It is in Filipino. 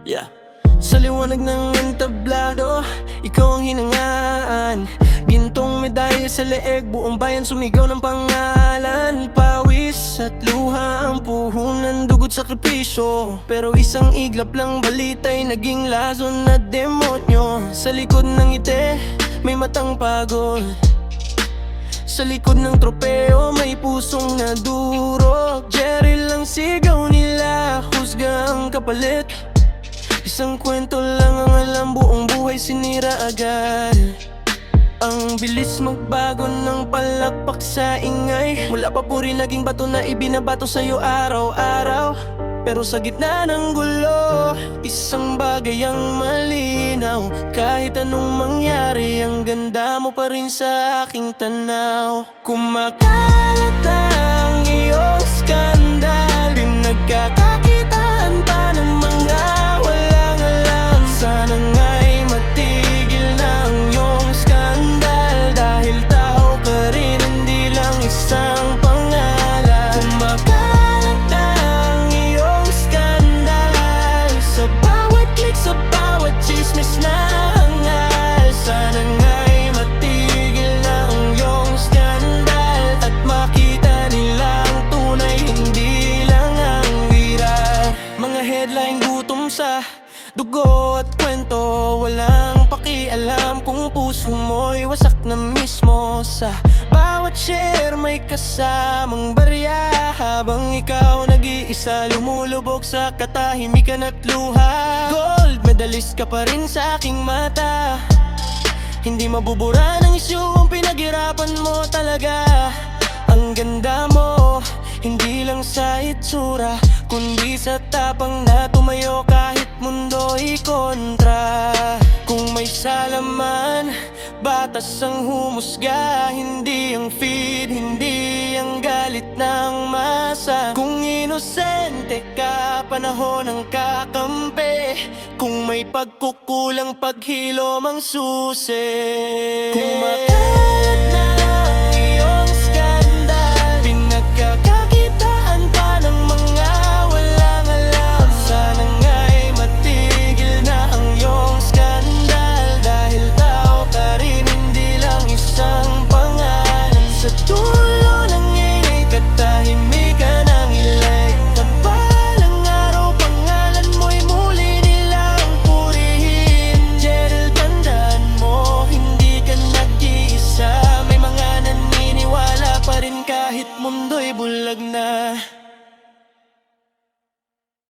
Yeah. Sa liwanag ng entablado, ikaw ang hinangaan. Gintong medalya sa leeg, buong bayan sumigaw ng pangalan. Pawis at luha ang puhunan, dugo't sakripisyo. Pero isang iglap lang balita'y naging lason na demonyo. Sa likod ng ngiti, may matang pagod. Sa likod ng tropeo, may pusong nadurog. Jerry lang sigaw nila, husga ang kapalit. Isang kwento lang ang alam, buong buhay sinira agad. Ang bilis magbago ng palakpak sa ingay. Mula papuri naging bato na ibinabato sa'yo araw-araw. Pero sa gitna ng gulo, isang bagay ang malinaw. Kahit anong mangyari, ang ganda mo pa rin sa aking tanaw. Kumakalat ang iyong skandal, pinagkakakitaan pa ng mga walang alam. Sana nga'y matigil na ang iyong skandal, dahil tao ka rin, hindi lang isang pangalan. Kumakalat ang iyong skandal, sa bawat click, sa bawat chismis na hangal. Sana nga'y matigil na ang iyong skandal, at makita nila ang tunay, hindi lang ang viral. Mga headline gutom sa dugo at kwento, walang pakialam kung puso mo'y wasak na mismo. Sa bawat share may kasamang barya, habang ikaw nag-iisa lumulubog sa katahimikan at luha. Gold medalist ka pa rin sa aking mata, hindi mabubura ng isyong pinaghirapan mo talaga. Ang ganda mo, hindi lang sa itsura, kundi sa tapang na tumayo kahit mundo'y kontra. Kung may salaman, batas ang humusga, hindi ang feed, hindi ang galit ng masa. Kung inosente ka, panahon ang kakampi. Kung may pagkukulang, paghilom ang susi. Kumakalat na ang iyong skandal, pinagkakakitaan pa ng mga walang alam. Sana nga'y matigil na ang iyong skandal, dahil tao ka rin, hindi lang isang pangalan. Sa dulo ng init, katahimikan ang ilag. Pagpalang araw, pangalan mo'y muli nilang purihin. Gerald, tandaan mo, hindi ka nag-iisa. May mga naniniwala pa rin kahit mundo'y bulag na.